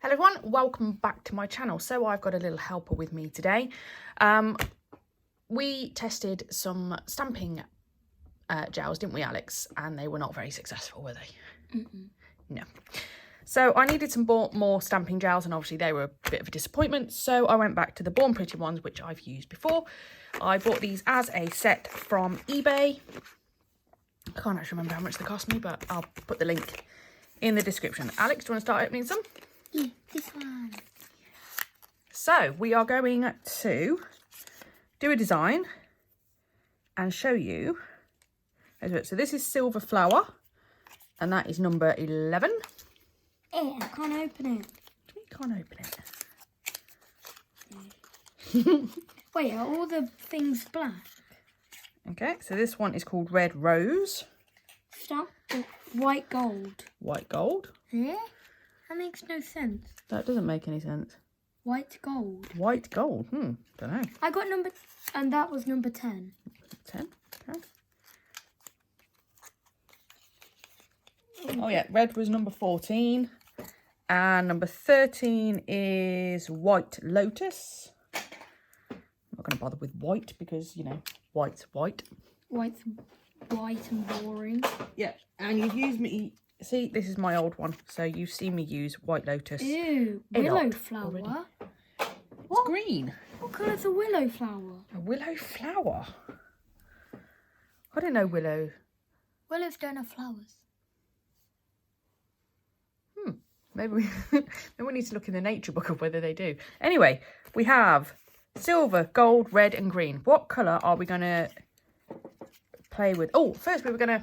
Hello everyone, welcome back to my channel. So I've got a little helper with me today. We tested some stamping gels, didn't we, Alex? And they were not very successful, were they? No. So I needed some more stamping gels, and obviously they were a bit of a disappointment. So I went back to the Born Pretty ones, which I've used before. I bought these as a set from eBay. I can't actually remember how much they cost me, but I'll put the link in the description. Alex, do you want to start opening some? Yeah, this one. So we are going to do a design and show you. So this is Silver Flower, and that is number 11. I can't open it. You can't open it. Wait, are all the things black? Okay, so this one is called Red Rose. Stop. White gold. White gold. Yeah? That makes no sense. That doesn't make any sense. White gold. White gold. Don't know. I got number, and that was number 10. 10. Okay. Oh yeah, red was number 14. And number 13 is White Lotus. I'm not going to bother with white because, you know, white's white. White's white and boring. Yeah, and you've used me. See, this is my old one. So you've seen me use White Lotus. Ew, willow flower. It's green. What colour's a willow flower? A willow flower? I don't know willow. Willows don't have flowers. Maybe we need to look in the nature book of whether they do. Anyway, we have silver, gold, red and green. What colour are we going to play with? Oh, first we were going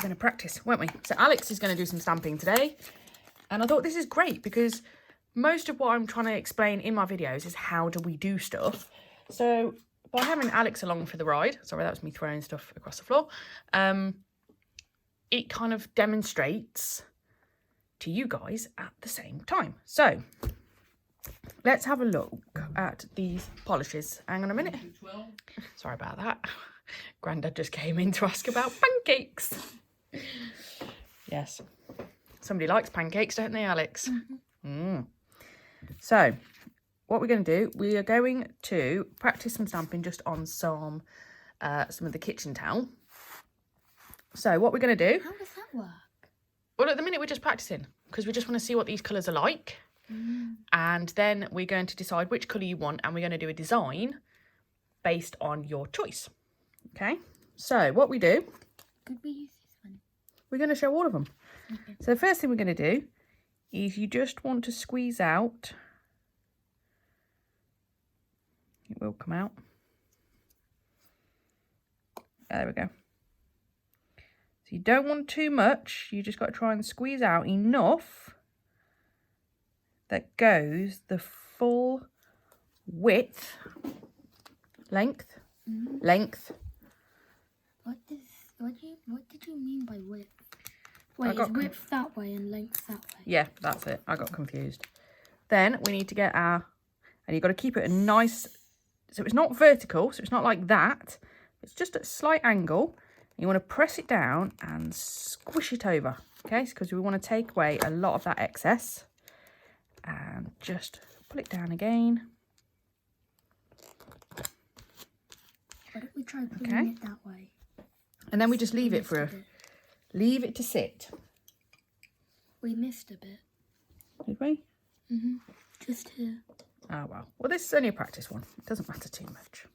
to practice, weren't we? So Alex is going to do some stamping today. And I thought this is great because most of what I'm trying to explain in my videos is how do we do stuff. So by having Alex along for the ride, sorry, that was me throwing stuff across the floor. It kind of demonstrates to you guys at the same time. So let's have a look at these polishes. Hang on a minute. Sorry about that. Grandad just came in to ask about pancakes. Yes. Somebody likes pancakes, don't they, Alex? So what we're going to do, we are going to practice some stamping just on some of the kitchen towel. So what we're going to do... How does that work? Well, at the minute we're just practicing because we just want to see what these colours are like. And then we're going to decide which colour you want, and we're going to do a design based on your choice. Okay, so what we do... Could we use this one? We're going to show all of them. Okay. So the first thing we're going to do is you just want to squeeze out. It will come out. There we go. So you don't want too much. You just got to try and squeeze out enough that goes the full width, length. What did you mean by width? Wait, is width that way and length that way? Yeah, that's it. I got confused. Then we need to get our, and you've got to keep it a nice, so it's not vertical, so it's not like that. It's just at a slight angle. You want to press it down and squish it over, okay? Because we want to take away a lot of that excess. And just pull it down again. Why don't we try pulling it that way? And then we just leave it leave it to sit. We missed a bit. Did we? Just here. Oh, well. Well, this is only a practice one. It doesn't matter too much.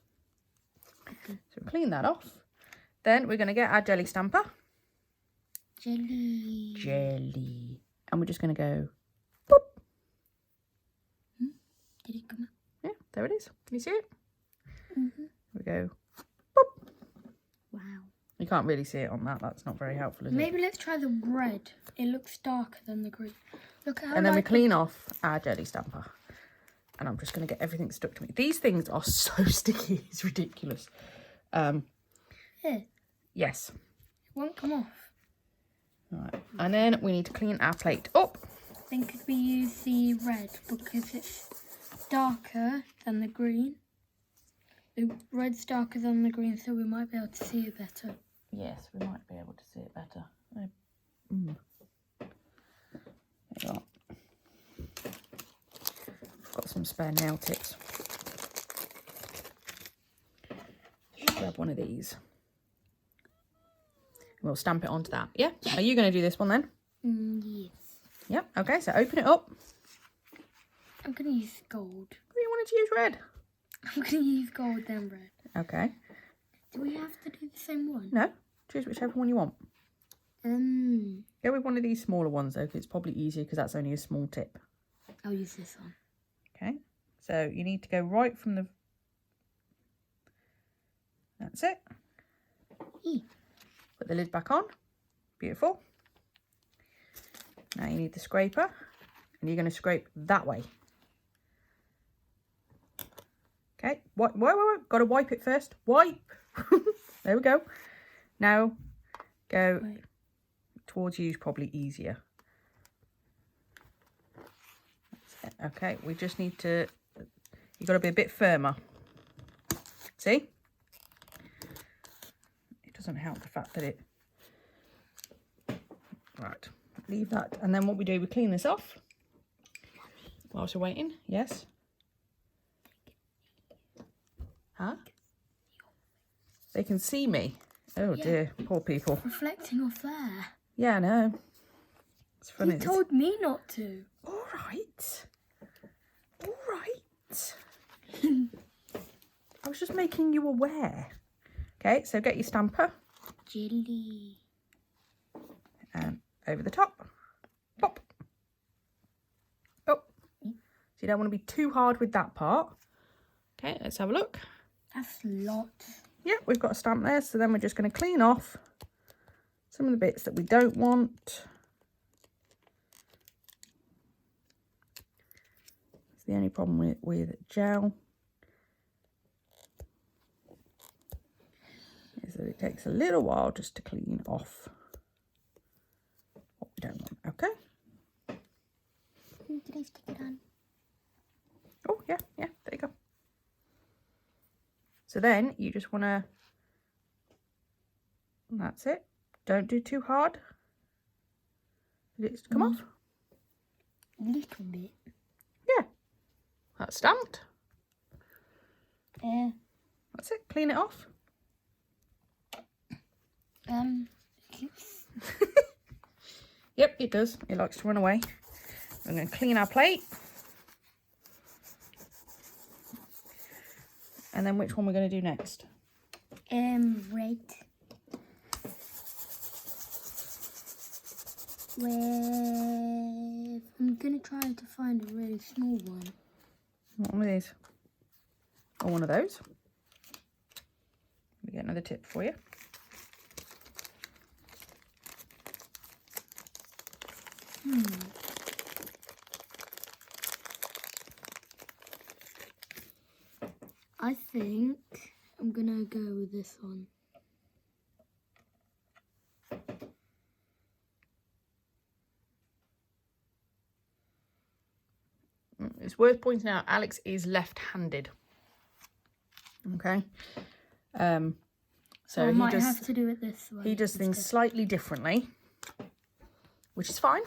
Okay. So clean that off. Then we're going to get our jelly stamper. Jelly. And we're just going to go, boop. Did it come out? Yeah, there it is. Can you see it? We go, boop. Wow. You can't really see it on that. That's not very helpful, is it? Maybe let's try the red. It looks darker than the green. Look at how. And then we clean off our jelly stamper. And I'm just going to get everything stuck to me. These things are so sticky. It's ridiculous. Here. Yes. It won't come off. Right. And then we need to clean our plate up. Then could we use the red because it's darker than the green? The red's darker than the green, so we might be able to see it better. Yes, we might be able to see it better. There you go. spare nail tips. Just grab one of these. We'll stamp it onto that. Yeah? Are you going to do this one then? Yes. Yep. Okay, so open it up. I'm going to use gold. Oh, you wanted to use red? I'm going to use gold then red. Okay. Do we have to do the same one? No. Choose whichever one you want. Go with one of these smaller ones though, because it's probably easier because that's only a small tip. I'll use this one. Okay. So you need to go right from the... That's it. Put the lid back on. Beautiful. Now you need the scraper. And you're going to scrape that way. Okay. Wait. Got to wipe it first. Wipe. There we go. Now go towards you is probably easier. That's it. Okay. We just need to... You've got to be a bit firmer. See? It doesn't help the fact that it... Right. Leave that. And then what we do, we clean this off. Whilst we're waiting. Yes? Huh? They can see me. Oh dear, poor people. Reflecting off there. Yeah, I know. It's funny. You told me not to. All right. All right. I was just making you aware. Okay, so get your stamper. Jelly. And over the top. Pop. Oh. So you don't want to be too hard with that part. Okay, let's have a look. That's lots. Yeah, we've got a stamp there, so then we're just going to clean off some of the bits that we don't want. That's the only problem with gel, is that it takes a little while just to clean off what we don't want. Okay. Did I stick it on? Oh, yeah, there you go. So then you just want to, that's it. Don't do too hard. Did it come off? A little bit. Yeah. That's stamped. Yeah. That's it. Clean it off. Yep, it does. It likes to run away. I'm going to clean our plate. And then which one we're going to do next? Red. Where I'm going to try to find a really small one. What one of these? Or one of those? Let me get another tip for you. I think I'm gonna go with this one. It's worth pointing out Alex is left-handed. Okay. So I might he does have to do it this way. he does things slightly differently, which is fine.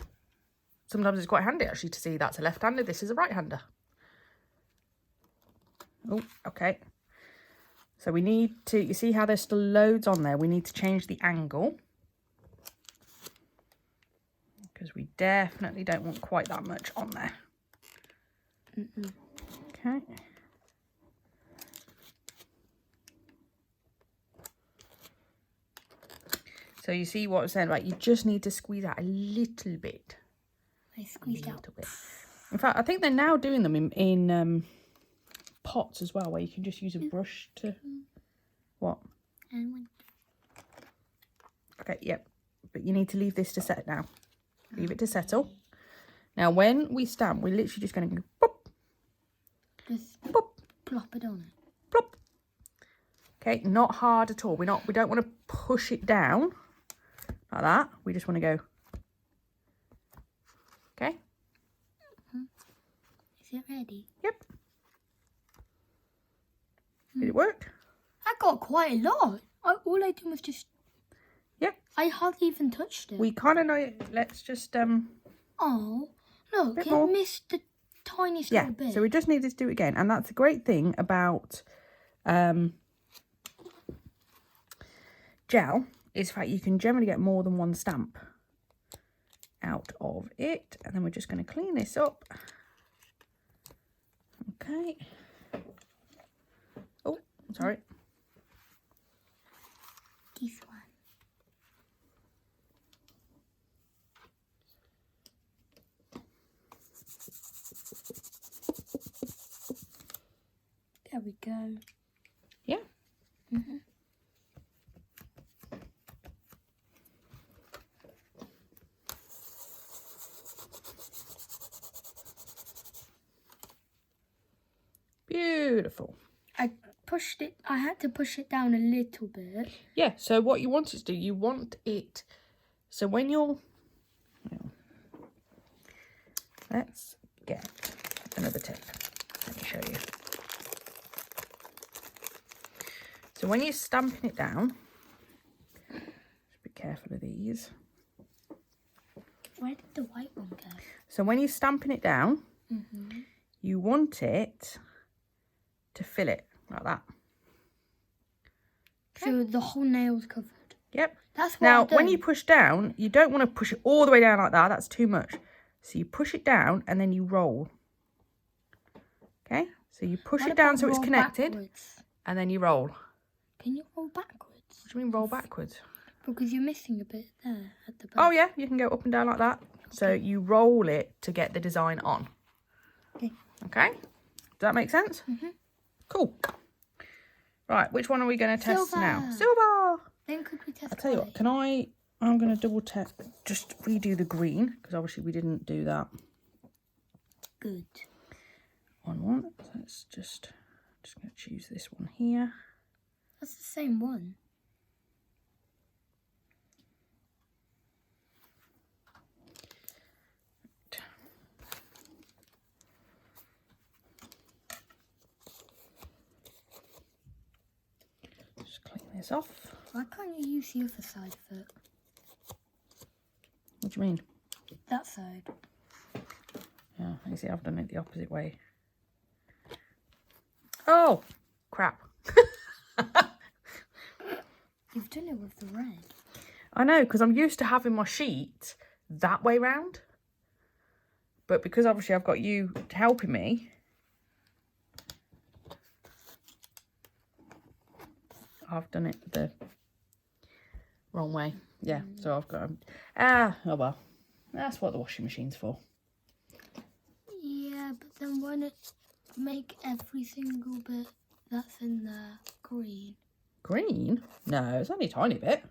Sometimes it's quite handy actually to see that's a left-hander, this is a right-hander. Oh, okay. So we need to, you see how there's still loads on there? We need to change the angle. Because we definitely don't want quite that much on there. Okay. So you see what I'm saying, right? You just need to squeeze out a little bit. I squeezed out. Bit. In fact, I think they're now doing them in pots as well, where you can just use a brush to... What? Okay, yep. But you need to leave this to set now. Leave it to settle. Now, when we stamp, we're literally just going to go pop. Just Pop. plop it on it. Plop. Okay, not hard at all. We don't want to push it down like that. We just want to go. Okay. Is it ready? Yep. Did it work? I got quite a lot. All I did was just... Yep. I hardly even touched it. We kind of know it. Let's just Oh, look, bit it more. missed the tiniest Yeah, little bit. so we just needed to do it again. And that's the great thing about gel, is the fact you can generally get more than one stamp out of it. And then we're just going to clean this up. Okay. Oh, sorry. This one. There we go. Yeah. Mm-hmm. Beautiful. I had to push it down a little bit. Yeah, so what you want it to do, you want it, so when you're, let's get another tip. Let me show you. So when you're stamping it down, just be careful of these. Where did the white one go? So when you're stamping it down, you want it to fill it like that. So the whole nail's covered. Yep. That's what Now, I've done. when you push down, you don't want to push it all the way down like that. That's too much. So you push it down and then you roll. Okay? So you push it down so it's connected. Backwards? And then you roll. Can you roll backwards? What do you mean roll backwards? Because you're missing a bit there at the back. Oh, yeah. You can go up and down like that. So you roll it to get the design on. Okay. Okay? Does that make sense? Cool. Right, which one are we going to test now? Silver! Then could we test I'll tell you what, I'm going to double test, just redo the green, because obviously we didn't do that Good. on one. So let's just going to choose this one here. That's the same one. Just clean this off. Why can't you use the other side of it? What do you mean? That side. Yeah, you see, I've done it the opposite way. Oh, crap. You've done it with the red. I know, because I'm used to having my sheet that way round. But because obviously I've got you helping me, I've done it the wrong way. Yeah, so I've got... oh well. That's what the washing machine's for. Yeah, but then won't it make every single bit that's in the green? Green? No, it's only a tiny bit.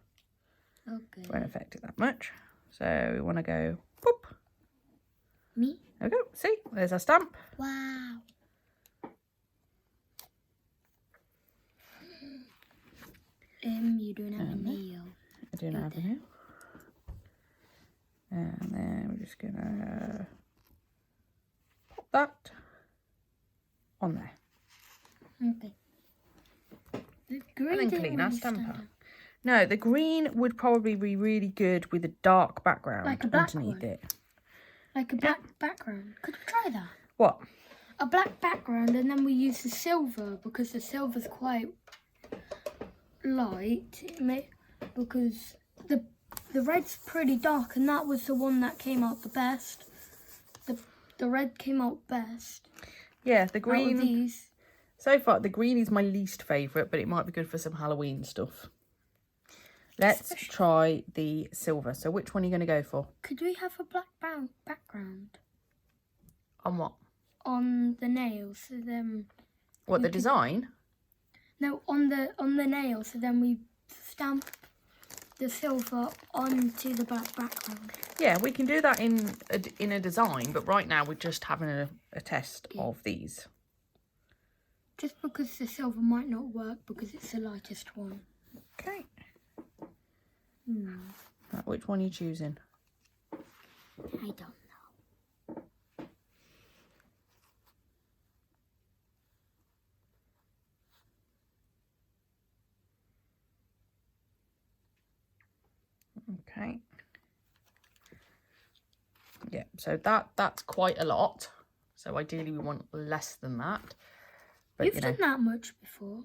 Okay. Won't affect it that much. So we want to go... Boop. Me? There we go. See? There's our stamp. Wow. You don't have a nail. I do not have a nail. And then we're just going to pop that on there. Okay. The green And then didn't clean our really stamp stand out. out. No, the green would probably be really good with a dark background Like a black underneath one? it. Like a black background. Could we try that? What? A black background, and then we use the silver because the silver's quite light. Because the red's pretty dark, and that was the one that came out the best. The red came out best. Yeah, the Out of green. these. So far, the green is my least favourite, but it might be good for some Halloween stuff. Let's try the silver. So which one are you going to go for? Could we have a black background On what? on the nails? So then, What, the design? no, on the nail. So then we stamp the silver onto the black background. Yeah, we can do that in a design, but right now we're just having a test of these. Just because the silver might not work because it's the lightest one. Okay. Right, which one are you choosing? I don't know. Okay. Yeah, so that's quite a lot. So ideally we want less than that. But You've done that much before.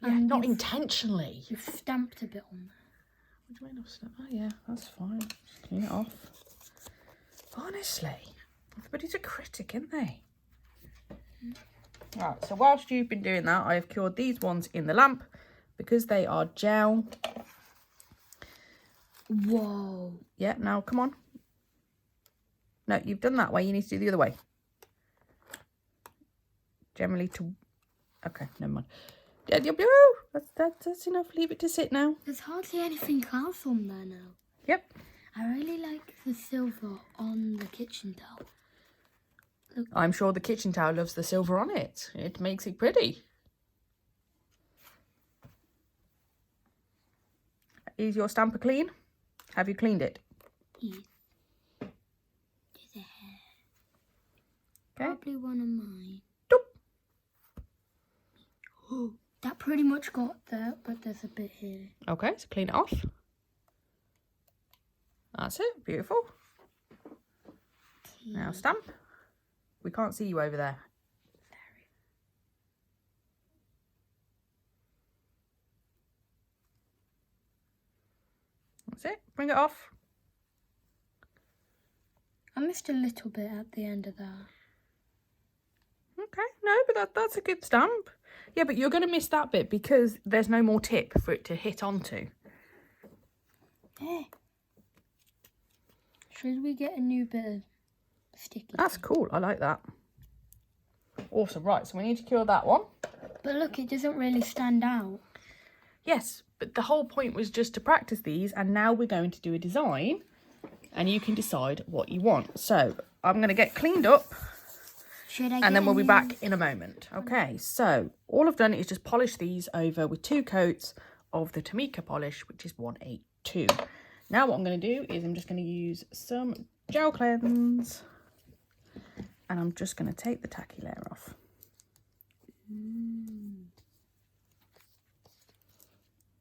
Yeah, And not intentionally. You've stamped a bit on there. What do you mean I've stamped? Oh yeah, that's fine. Just clean it off. Honestly, everybody's a critic, aren't they? Right, so whilst you've been doing that, I have cured these ones in the lamp because they are gel. Whoa. Yeah, now come on. No, you've done that way. You need to do the other way. Generally to... Okay, never mind. That's enough. Leave it to sit now. There's hardly anything else on there now. Yep. I really like the silver on the kitchen towel. Look. I'm sure the kitchen towel loves the silver on it. It makes it pretty. Is your stamper clean? Have you cleaned it? Yes. There's a hair. Okay. Probably one of mine. Doop. Oh, that pretty much got there, but there's a bit here. Okay, so clean it off. That's it. Beautiful. Okay. Now stamp. We can't see you over there. That's it. Bring it off. I missed a little bit at the end of that. Okay, no, but that's a good stamp. Yeah, but you're going to miss that bit because there's no more tip for it to hit onto. Should we get a new bit of sticky? That's cool. I like that. Awesome. Right, so we need to cure that one. But look, it doesn't really stand out. Yes, but the whole point was just to practice these, and now we're going to do a design, and you can decide what you want. So I'm going to get cleaned up. And then we'll be back in a moment. Okay, so all I've done is just polish these over with 2 coats of the Tamika polish, which is 182. Now what I'm going to do is I'm just going to use some gel cleanse, and I'm just going to take the tacky layer off.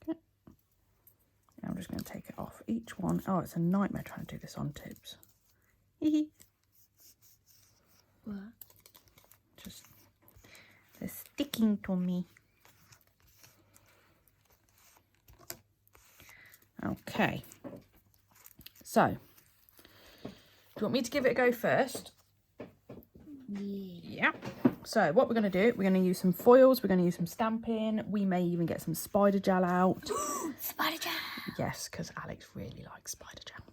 Okay. I'm just going to take it off each one. Oh, it's a nightmare trying to do this on tips. What? Just they're sticking to me. Okay. So, do you want me to give it a go first? Yeah. So what we're going to do, we're going to use some foils, we're going to use some stamping, we may even get some spider gel out. Spider gel! Yes, because Alex really likes spider gel.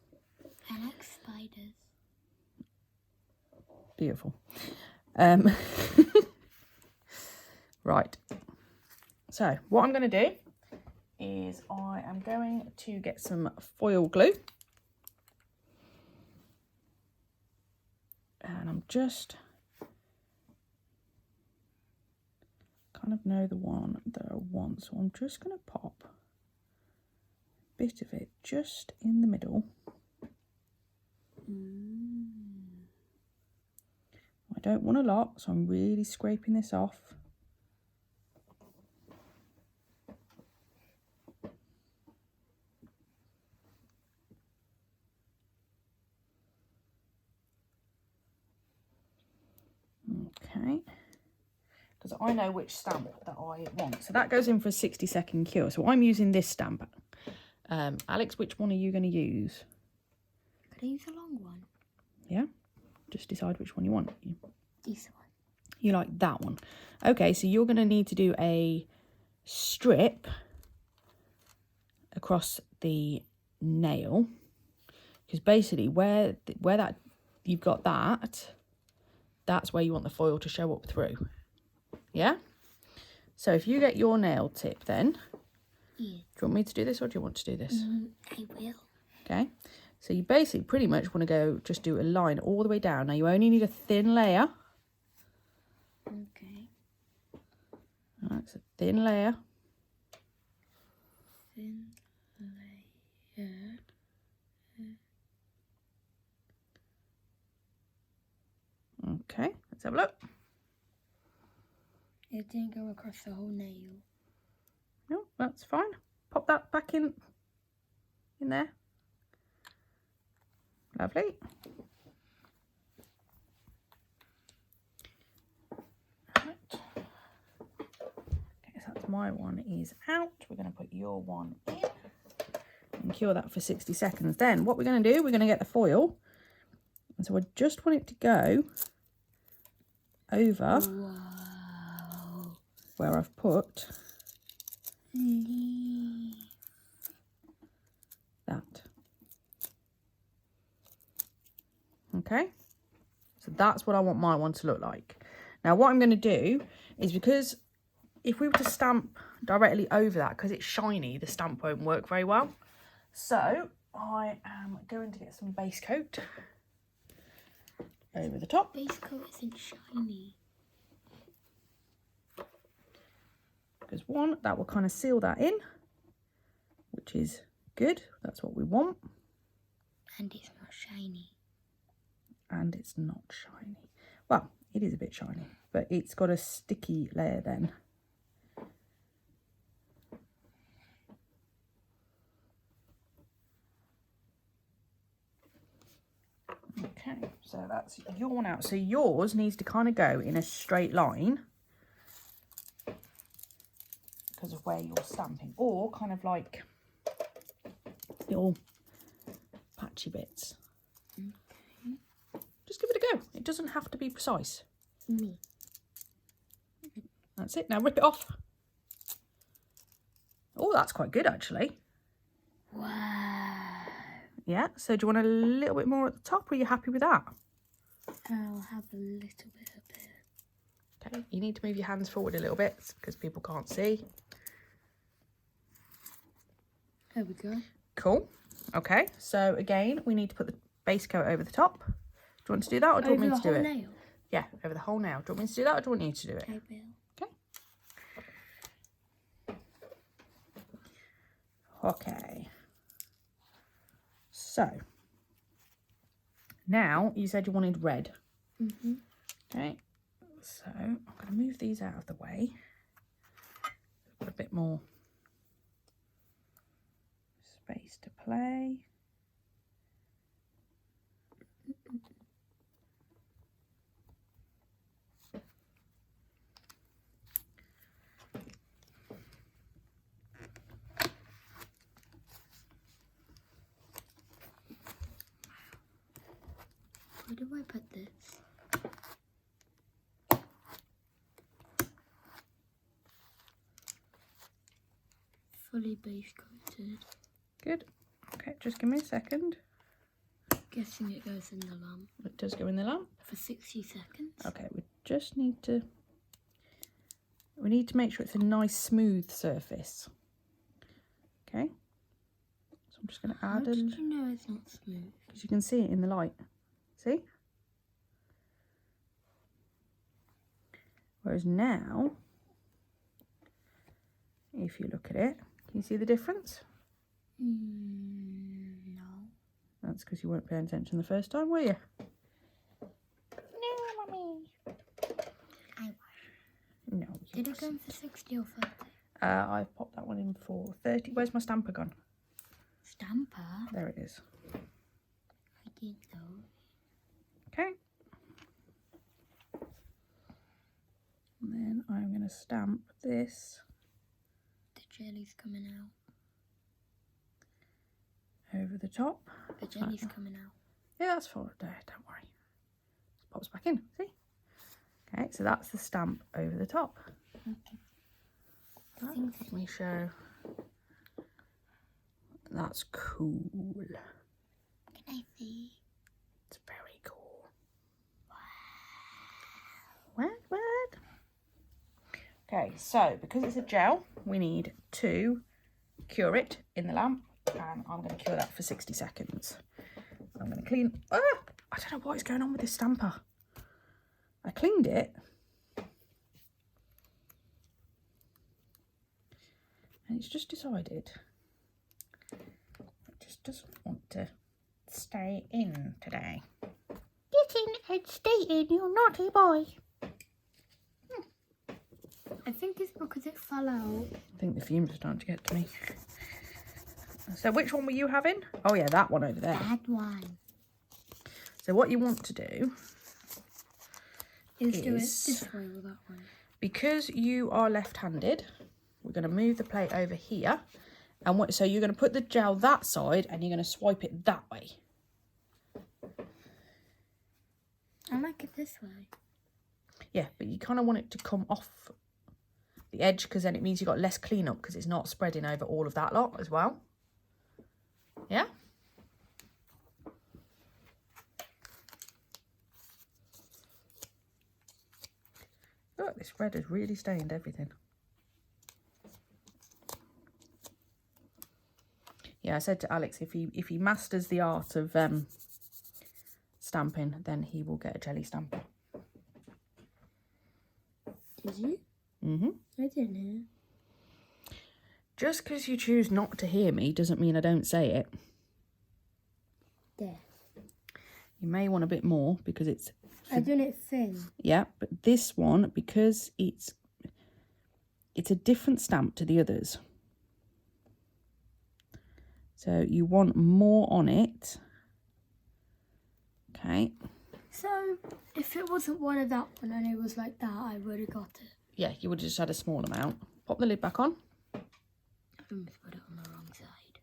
I like spiders. Beautiful. Right. So what I'm going to do is I am going to get some foil glue. And I'm just kind of know the one that I want, so I'm just going to pop a bit of it just in the middle. I don't want a lot, so I'm really scraping this off. Okay, because I know which stamp that I want. So that goes in for a 60-second cure. So I'm using this stamp. Alex, which one are you going to use? Could I use a long one? Yeah, just decide which one you want. This one. You like that one. Okay, so you're going to need to do a strip across the nail, because basically where that you've got that's where you want the foil to show up through. Yeah? So if you get your nail tip then, do you want me to do this or do you want to do this? I will. Okay, so you basically pretty much want to go just do a line all the way down. Now you only need a thin layer. Okay. That's a thin layer. Thin layer. Okay, let's have a look. It didn't go across the whole nail. No, that's fine. Pop that back in there. Lovely. my one is out. We're going to put your one in and cure that for 60 seconds. Then what we're going to do, we're going to get the foil. And so I just want it to go over where I've put that. Okay, so that's what I want my one to look like. Now what I'm going to do is, because if we were to stamp directly over that, because it's shiny, the stamp won't work very well. So I am going to get some base coat over the top. Base coat isn't shiny. Because one, that will kind of seal that in, which is good. That's what we want. And it's not shiny. And it's not shiny. Well, it is a bit shiny, but it's got a sticky layer then. Okay, so that's your one out. So yours needs to kind of go in a straight line because of where you're stamping, or kind of like little patchy bits. Okay. Just give it a go. It doesn't have to be precise. Me. That's it. Now rip it off. Oh, that's quite good actually. Wow. Yeah, so do you want a little bit more at the top, or are you happy with that? I'll have a little bit of it. Okay, you need to move your hands forward a little bit because people can't see. There we go. Cool. Okay, so again, we need to put the base coat over the top. Do you want to do that, or do you want me to do it? Nail? Yeah, over the whole nail. Do you want me to do that, or do you want you to do it? Okay, Bill. Okay. Okay. So, now you said you wanted red. Mm-hmm. Okay, so I'm going to move these out of the way. Put a bit more space to play. Where do I put this? Fully base coated. Good. Okay, just give me a second. Guessing it goes in the lamp. It does go in the lamp. For 60 seconds. Okay, we just need to... We need to make sure it's a nice smooth surface. Okay. So I'm just going to add How did you know it's not smooth? because you can see it in the light. See? Whereas now, if you look at it, can you see the difference? No. That's because you weren't paying attention the first time, were you? No, Mummy. I was. No. Did it go in for 60 or 30? I've popped that one in for 30. Where's my stamper gone? Stamper? There it is. I did though. Okay. And then I'm going to stamp this The jelly's coming out. over the top. The jelly's coming out. Yeah, that's for there, don't worry. Just pops back in, see? Okay, so that's the stamp over the top. Okay. Right, let me show. That's cool. Can I see? It's very cool. Wow. What? Okay, so because it's a gel, we need to cure it in the lamp, and I'm going to cure that for 60 seconds. I'm going to clean. Ah! I don't know what is going on with this stamper. I cleaned it. And it's just decided it just doesn't want to stay in today. Get in and stay in, you naughty boy. I think it's because it fell out. I think the fumes are starting to get to me. So which one were you having? Oh yeah, that one over there. That one. So what you want to do Is do it this way or that way? because you are left-handed, we're going to move the plate over here. And so you're going to put the gel that side and you're going to swipe it that way. I like it this way. Yeah, but you kind of want it to come off the edge because then it means you've got less cleanup because it's not spreading over all of that lot as well. Yeah? Look, this red has really stained everything. Yeah, I said to Alex, if he masters the art of stamping, then he will get a jelly stamper. Did you? Mm-hmm. I didn't hear. Just because you choose not to hear me doesn't mean I don't say it. There. You may want a bit more because it's... I've done it thin. Yeah, but this one, because it's a different stamp to the others. So you want more on it. Okay. So if it wasn't one of that one and it was like that, I would have got it. Yeah, you would have just had a small amount. Pop the lid back on. I've almost put it on the wrong side.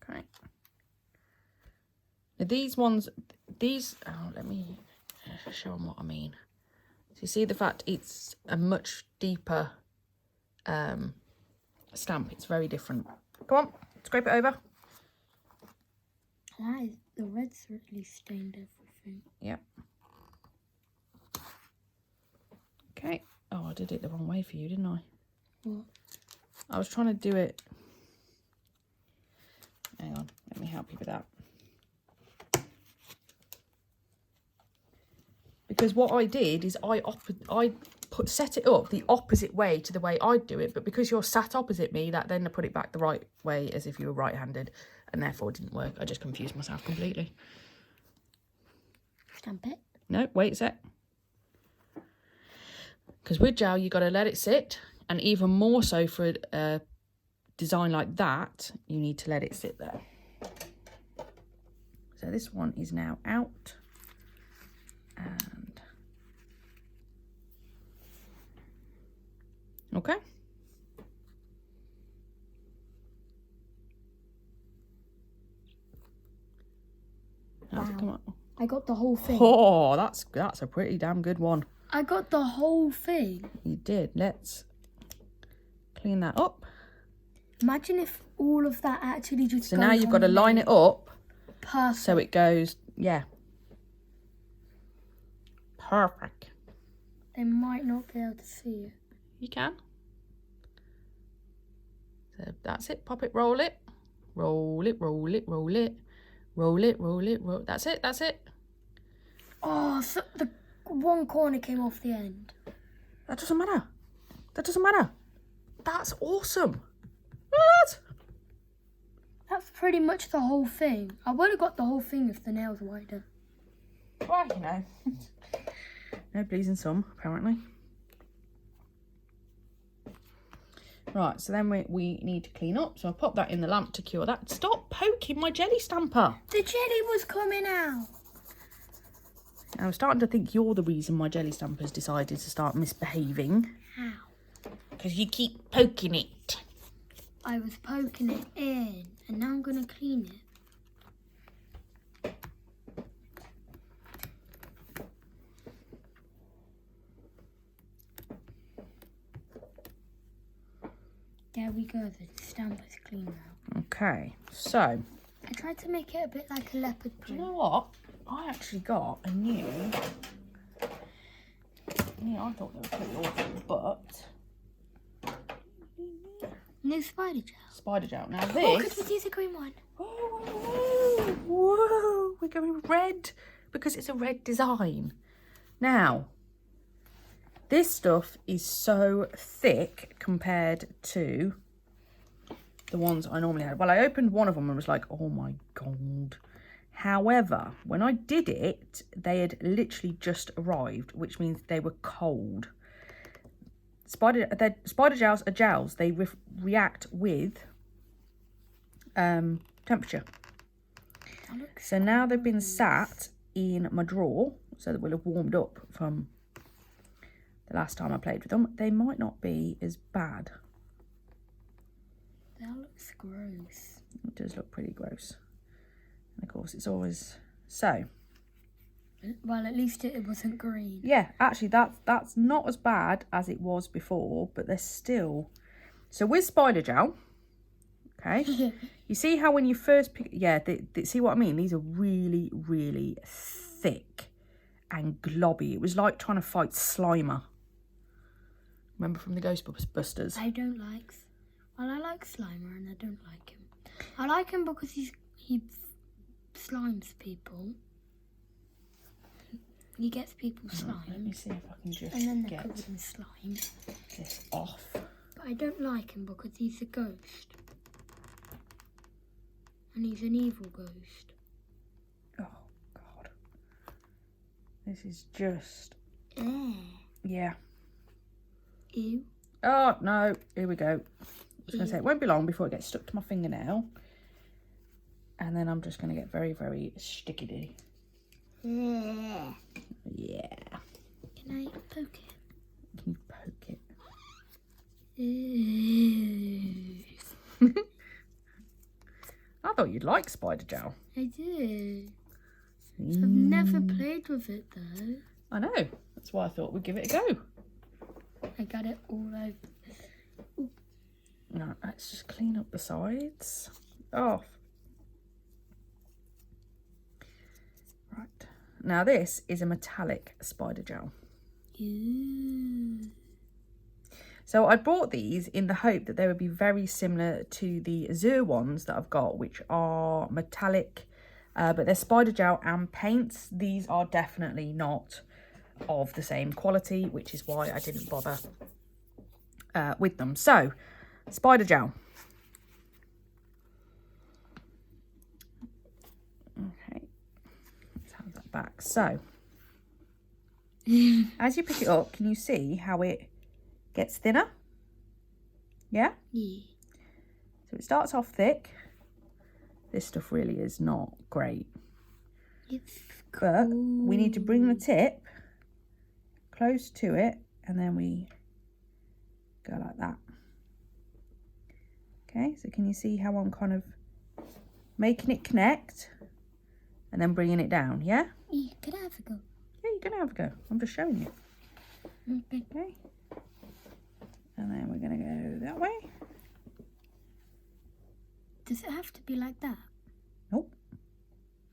Okay. Now these ones, let me show them what I mean. So you see the fact it's a much deeper stamp. It's very different. Come on, scrape it over. The red's really stained everything. Yep. Okay. Oh, I did it the wrong way for you, didn't I? What? I was trying to do it. Hang on, let me help you with that. Because what I did is set it up the opposite way to the way I'd do it, but because you're sat opposite me, that then I put it back the right way as if you were right-handed, and therefore it didn't work. I just confused myself completely. Stamp it. No, wait a sec. Because with gel, you've got to let it sit, and even more so for a design like that, you need to let it sit there. So this one is now out. And okay. How's it come up? I got the whole thing. Oh, that's a pretty damn good one. I got the whole thing. You did. Let's clean that up. Imagine if all of that actually just So now you've got to line it up. Perfect. So it goes, yeah. Perfect. They might not be able to see it. You can. So that's it. Pop it, roll it. Roll it, roll it, roll it. Roll it, roll it, roll. That's it, that's it. Oh, so the one corner came off the end. That doesn't matter. That doesn't matter. That's awesome. What? That's pretty much the whole thing. I would have got the whole thing if the nails were wider. Well, you know. No pleasing some, apparently. Right, so then we need to clean up. So I'll pop that in the lamp to cure that. Stop poking my jelly stamper. The jelly was coming out. I'm starting to think you're the reason my jelly stamper's decided to start misbehaving. How? Because you keep poking it. I was poking it in, and now I'm going to clean it. There we go, the stamp is clean now. Okay, so. I tried to make it a bit like a leopard Do print. you know what? I actually got a new. Yeah, I thought they were pretty awful, but. New spider gel. Spider gel. Now Oh, this. could we use a green one? Whoa, whoa, we're going red because it's a red design. Now, this stuff is so thick compared to the ones I normally had. Well, I opened one of them and was like, oh my God. However, when I did it, they had literally just arrived, which means they were cold. Spider gels are gels. They react with temperature. So now they've been sat in my drawer, so that will have warmed up from the last time I played with them. They might not be as bad That looks gross. It does look pretty gross. And of course, it's always so. Well, at least it wasn't green. Yeah, actually, that's not as bad as it was before, but there's still. So with spider gel, okay, you see how when you first pick, yeah, see what I mean? These are really, really thick and globby. It was like trying to fight Slimer. Remember from the Ghostbusters? I don't like. Well, I like Slimer and I don't like him. I like him because he slimes people. He gets people slime. Let me see if I can just and then they're get covered in slime. this off. But I don't like him because he's a ghost. And he's an evil ghost. Oh, God. This is just... Yeah. Ew. Oh, no. Here we go. I was going to say, it won't be long before it gets stuck to my fingernail. And then I'm just going to get very, very sticky. Yeah. Can I poke it? Can you poke it? Ew. I thought you'd like spider gel. I do. I've never played with it though. I know. That's why I thought we'd give it a go. I got it all over. Right, let's just clean up the sides. Off. Right. Now this is a metallic spider gel. Ooh. So I bought these in the hope that they would be very similar to the Azure ones that I've got, which are metallic, but they're spider gel and paints. These are definitely not of the same quality, which is why I didn't bother with them. So, spider gel. Okay, let's have that back. So, as you pick it up, can you see how it gets thinner? Yeah? Yeah. So it starts off thick. This stuff really is not great. It's But we need to bring the tip close to it and then we go like that. Okay, so can you see how I'm kind of making it connect and then bringing it down, yeah? Yeah, can I have a go? Yeah, you're going to have a go. I'm just showing you. Okay. Okay. And then we're going to go that way. Does it have to be like that? Nope.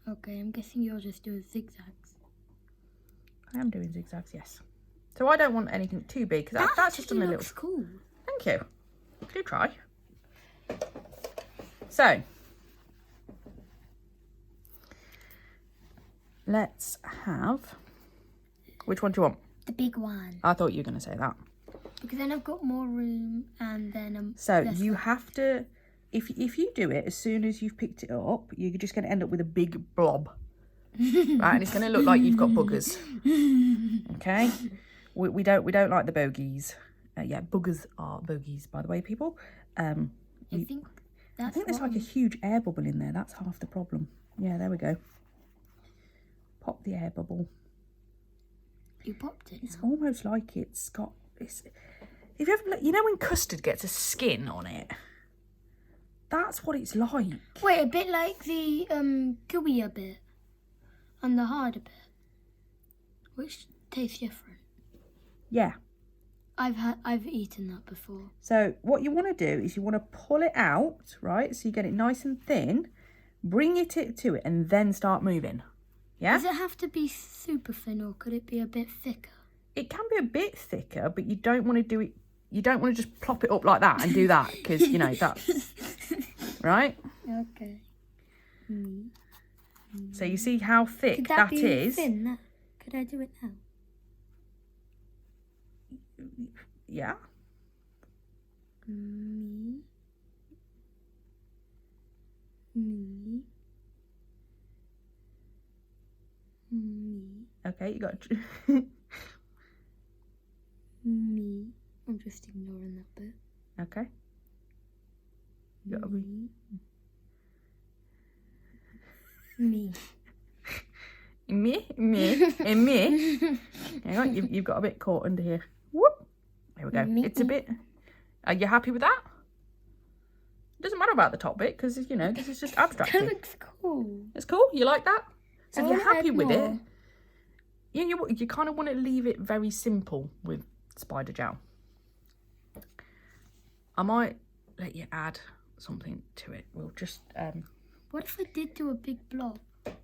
Okay, I'm guessing you're just doing zigzags. I am doing zigzags, yes. So I don't want anything too big because that's just a little. Looks cool. Thank you. Do try. So let's have. Which one do you want? The big one. I thought you were going to say that. Because then I've got more room and then So you have to, if you do it as soon as you've picked it up, you're just going to end up with a big blob, right? And it's going to look like you've got boogers. Okay, we don't like the bogies. Yeah, boogers are bogies, by the way, people. I think there's like a huge air bubble in there. That's half the problem. Yeah, there we go. Pop the air bubble. You popped it. It's almost like it's got. If you ever, you know when custard gets a skin on it, that's what it's like. Wait, a bit like the gooier bit and the harder bit, which tastes different. Yeah. I've eaten that before. So what you want to do is you want to pull it out, right? So you get it nice and thin, bring it to it, and then start moving. Yeah. Does it have to be super thin, or could it be a bit thicker? It can be a bit thicker, but you don't want to do it. You don't want to just plop it up like that and do that because you know that's right. Okay. So you see how thick Could that that be is. thin? Could I do it now? Yeah. Me. Okay, you got. Me. I'm just ignoring that bit. Okay. You got Me. and me. Hang on, you've got a bit caught under here. Whoop. There we go. Me. It's a bit. Are you happy with that? about the top bit because, you know, this is just abstracting. That looks cool. It's cool. You like that? So if I you're wanna happy add with more. it, yeah, you kind of want to leave it very simple with spider gel. I might let you add something to it. We'll just What if I did do a big blob? right,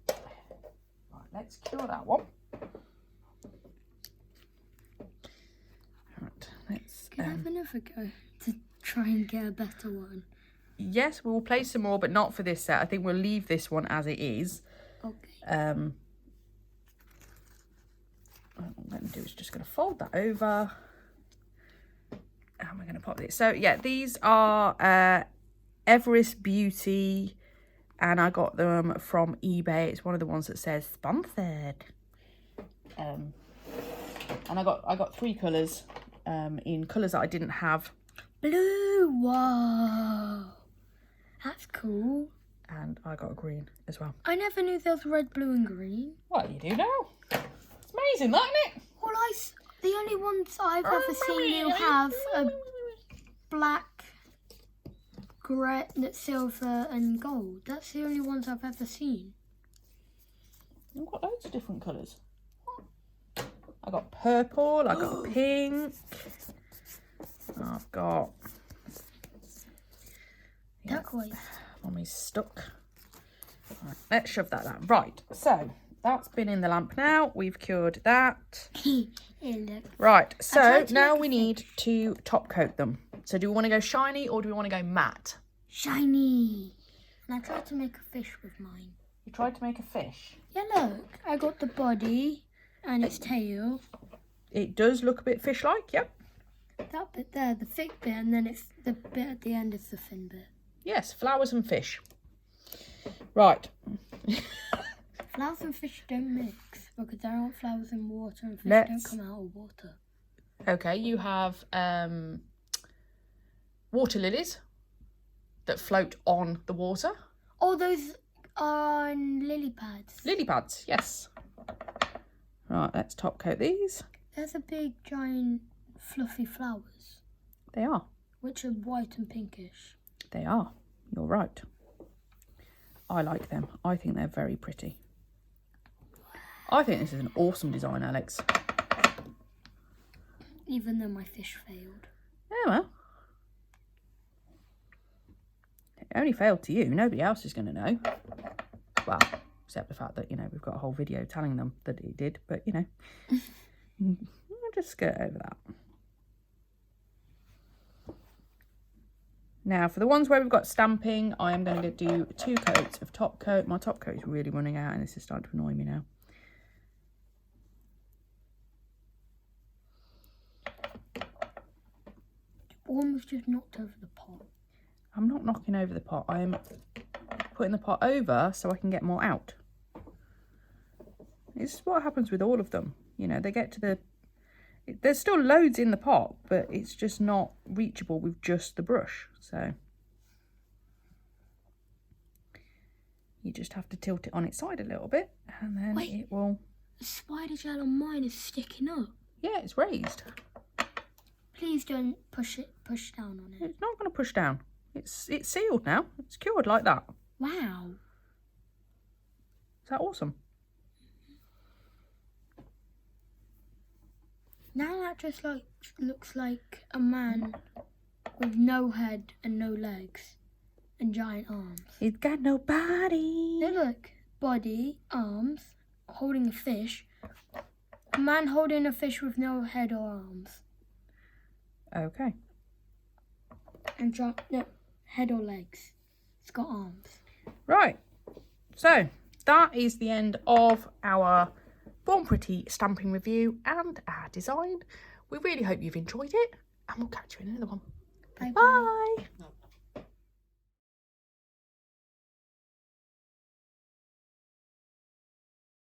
let's cure that one. Right, let's Can I have another go to try and get a better one? yes, we will play some more, but not for this set. I think we'll leave this one as it is. Okay. What I'm going to do is just going to fold that over. And we're going to pop this. So, yeah, these are Everest Beauty. And I got them from eBay. It's one of the ones that says sponsored. And I got 3 colours in colours that I didn't have. Blue. Whoa. That's cool. And I got a green as well. I never knew there was red, blue and green. Well, you do now. It's amazing, that, isn't it? Well, the only ones I've ever seen you have are black, grey, silver and gold. That's the only ones I've ever seen. I've got loads of different colours. I got purple, I got pink. I've got... Turquoise. Mummy's stuck. Right, let's shove that down. Right, so that's been in the lamp now. We've cured that. Right, so now we need to top coat them. So do we want to go shiny or do we want to go matte? Shiny. And I tried to make a fish with mine. You tried to make a fish. Yeah, look. I got the body and its tail. It does look a bit fish-like, yep. That bit there, the thick bit, and then it's the bit at the end is the thin bit. Yes, flowers and fish. Right. Flowers and fish don't mix because there aren't flowers in water and fish don't come out of water. Okay, you have water lilies that float on the water. Oh, those are lily pads. Lily pads, yes. Right, let's top coat these. There's a big, giant, fluffy flowers. They are. Which are white and pinkish. They are. You're right. I like them. I think they're very pretty. I think this is an awesome design, Alex. Even though my fish failed. Yeah, well. It only failed to you. Nobody else is going to know. Well, except the fact that, you know, we've got a whole video telling them that it did. But, you know, I'll just skirt over that. Now, for the ones where we've got stamping, I am going to do 2 coats of top coat. My top coat is really running out and this is starting to annoy me now. One was just knocked over the pot. I'm not knocking over the pot. I am putting the pot over so I can get more out. It's what happens with all of them. You know, they get to the... There's still loads in the pot, but it's just not reachable with just the brush. So you just have to tilt it on its side a little bit and then it will... The spider gel on mine is sticking up. Yeah, it's raised. Please don't push down on it. It's not going to push down. It's sealed now. It's cured like that. Wow. Is that awesome? Now that just looks like a man with no head and no legs and giant arms. He's got no body. Now look, body, arms, holding a fish. A man holding a fish with no head or arms. Okay. And no, head or legs. It's got arms. Right. So that is the end of our Born Pretty stamping review and our design. We really hope you've enjoyed it and we'll catch you in another one. Bye. Bye.